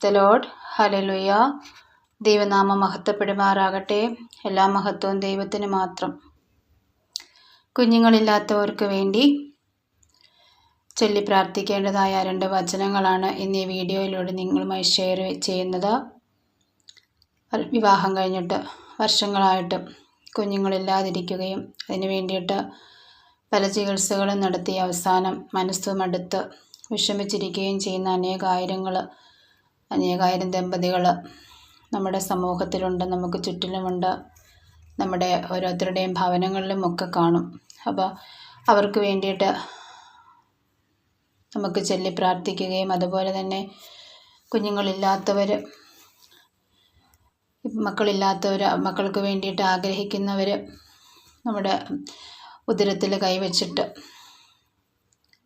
The Lord. Hallelujah. ദൈവനാമം മഹത്വപ്പെടുമാറാകട്ടെ. എല്ലാ മഹത്വവും ദൈവത്തിന് മാത്രം. കുഞ്ഞുങ്ങളില്ലാത്തവർക്ക് വേണ്ടി ചൊല്ലി പ്രാർത്ഥിക്കേണ്ടതായ 2 വചനങ്ങളാണ് ഇന്ന് ഈ വീഡിയോയിലൂടെ നിങ്ങളുമായി ഷെയർ ചെയ്യുന്നത്. വിവാഹം കഴിഞ്ഞിട്ട് വർഷങ്ങളായിട്ട് കുഞ്ഞുങ്ങളില്ലാതിരിക്കുകയും അതിനു വേണ്ടിയിട്ട് പല ചികിത്സകളും നടത്തി അവസാനം മനസ്സുമടുത്ത് വിഷമിച്ചിരിക്കുകയും ചെയ്യുന്ന അനേകായിരം ദമ്പതികൾ നമ്മുടെ സമൂഹത്തിലുണ്ട്, നമുക്ക് ചുറ്റിലുമുണ്ട്, നമ്മുടെ ഓരോരുത്തരുടെയും ഭവനങ്ങളിലും ഒക്കെ കാണും. അപ്പോൾ അവർക്ക് വേണ്ടിയിട്ട് നമുക്ക് ചൊല്ലി പ്രാർത്ഥിക്കുകയും അതുപോലെ തന്നെ മക്കൾക്ക് വേണ്ടിയിട്ട് ആഗ്രഹിക്കുന്നവർ നമ്മുടെ ഉദരത്തിൽ കൈവച്ചിട്ട്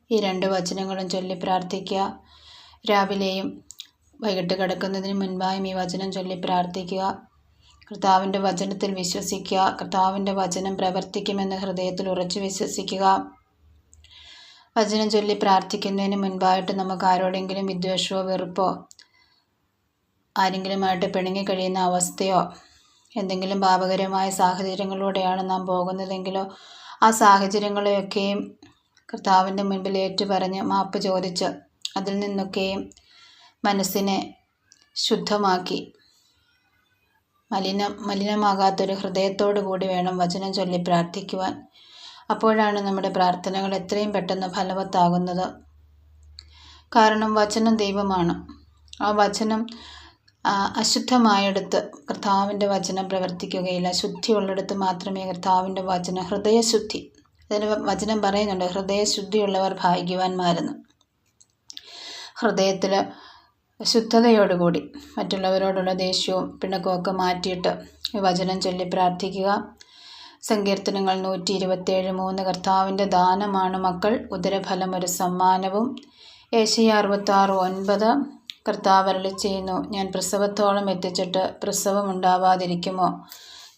ഈ 2 വചനങ്ങളും ചൊല്ലി പ്രാർത്ഥിക്കുക. രാവിലെയും വൈകിട്ട് കിടക്കുന്നതിന് മുൻപായും ഈ വചനം ചൊല്ലി പ്രാർത്ഥിക്കുക. കർത്താവിൻ്റെ വചനത്തിൽ വിശ്വസിക്കുക. കർത്താവിൻ്റെ വചനം പ്രവർത്തിക്കുമെന്ന് ഹൃദയത്തിൽ ഉറച്ചു വിശ്വസിക്കുക. വചനം ചൊല്ലി പ്രാർത്ഥിക്കുന്നതിന് മുൻപായിട്ട് നമുക്ക് ആരോടെങ്കിലും വിദ്വേഷമോ വെറുപ്പോ ആരെങ്കിലുമായിട്ട് പിണങ്ങിക്കഴിയുന്ന അവസ്ഥയോ എന്തെങ്കിലും പാപകരമായ സാഹചര്യങ്ങളിലൂടെയാണ് നാം പോകുന്നതെങ്കിലോ ആ സാഹചര്യങ്ങളെയൊക്കെയും കർത്താവിൻ്റെ മുൻപിൽ ഏറ്റുപറഞ്ഞ് മാപ്പ് ചോദിച്ച് അതിൽ നിന്നൊക്കെയും മനസ്സിനെ ശുദ്ധമാക്കി മലിനമാകാത്തൊരു ഹൃദയത്തോടു കൂടി വേണം വചനം ചൊല്ലി പ്രാർത്ഥിക്കുവാൻ. അപ്പോഴാണ് നമ്മുടെ പ്രാർത്ഥനകൾ എത്രയും പെട്ടെന്ന് ഫലവത്താകുന്നത്. കാരണം വചനം ദൈവമാണ്. ആ വചനം അശുദ്ധമായിടത്ത് കർത്താവിൻ്റെ വചനം പ്രവർത്തിക്കുകയില്ല. ശുദ്ധിയുള്ളിടത്ത് മാത്രമേ കർത്താവിൻ്റെ വചനം, ഹൃദയശുദ്ധി, അതിന് വചനം പറയുന്നുണ്ട്, ഹൃദയശുദ്ധിയുള്ളവർ ഭാഗ്യവാന്മാരെന്ന്. ഹൃദയത്തിൽ ശുദ്ധതയോടുകൂടി മറ്റുള്ളവരോടുള്ള ദേഷ്യവും പിണക്കവും ഒക്കെ മാറ്റിയിട്ട് ഈ വചനം ചൊല്ലി പ്രാർത്ഥിക്കുക. സങ്കീർത്തനങ്ങൾ 127:3 കർത്താവിൻ്റെ ദാനമാണ് മക്കൾ, ഉദരഫലം ഒരു സമ്മാനവും. ഏശയ്യ 66:9 കർത്താവ് അരുളിച്ചെയ്യുന്നു, ഞാൻ പ്രസവത്തോളം എത്തിച്ചിട്ട് പ്രസവം ഉണ്ടാവാതിരിക്കുമോ?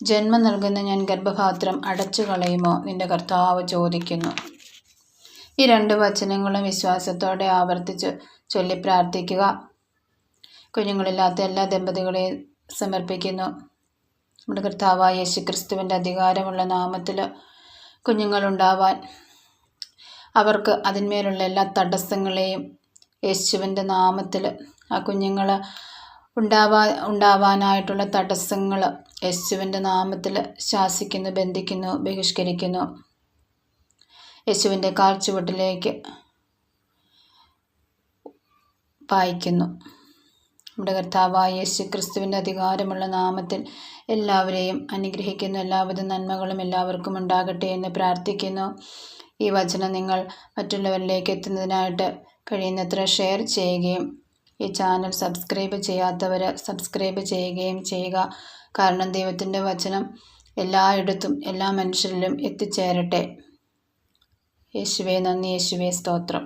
ജന്മം നൽകുന്ന ഞാൻ ഗർഭപാത്രം അടച്ചു കളയുമോ? നിന്റെ കർത്താവ് ചോദിക്കുന്നു. ഈ 2 വചനങ്ങളും വിശ്വാസത്തോടെ ആവർത്തിച്ച് ചൊല്ലി പ്രാർത്ഥിക്കുക. കുഞ്ഞുങ്ങളില്ലാത്ത എല്ലാ ദമ്പതികളെയും സമർപ്പിക്കുന്നു. നമ്മുടെ കർത്താവായ യേശുക്രിസ്തുവിൻ്റെ അധികാരമുള്ള നാമത്തിൽ കുഞ്ഞുങ്ങളുണ്ടാവാൻ, അവർക്ക് അതിന്മേലുള്ള എല്ലാ തടസ്സങ്ങളെയും യേശുവിൻ്റെ നാമത്തിൽ ആ കുഞ്ഞുങ്ങൾ ഉണ്ടാവാനായിട്ടുള്ള തടസ്സങ്ങൾ യേശുവിൻ്റെ നാമത്തിൽ ശാസിക്കുന്നു, ബന്ധിക്കുന്നു, ബഹിഷ്കരിക്കുന്നു. യേശുവിൻ്റെ കാൽച്ചുവട്ടിലേക്ക് പായിക്കുന്നു. നമ്മുടെ കർത്താവായ യേശു ക്രിസ്തുവിൻ്റെ അധികാരമുള്ള നാമത്തിൽ എല്ലാവരെയും അനുഗ്രഹിക്കുന്നു. എല്ലാവിധ നന്മകളും എല്ലാവർക്കും ഉണ്ടാകട്ടെ എന്ന് പ്രാർത്ഥിക്കുന്നു. ഈ വചനം നിങ്ങൾ മറ്റുള്ളവരിലേക്ക് എത്തുന്നതിനായിട്ട് കഴിയുന്നത്ര ഷെയർ ചെയ്യുകയും ഈ ചാനൽ സബ്സ്ക്രൈബ് ചെയ്യാത്തവർ സബ്സ്ക്രൈബ് ചെയ്യുകയും ചെയ്യുക. കാരണം ദൈവത്തിൻ്റെ വചനം എല്ലായിടത്തും എല്ലാ മനുഷ്യരിലും എത്തിച്ചേരട്ടെ. യേശുവേ നന്ദി, യേശുവേ സ്തോത്രം.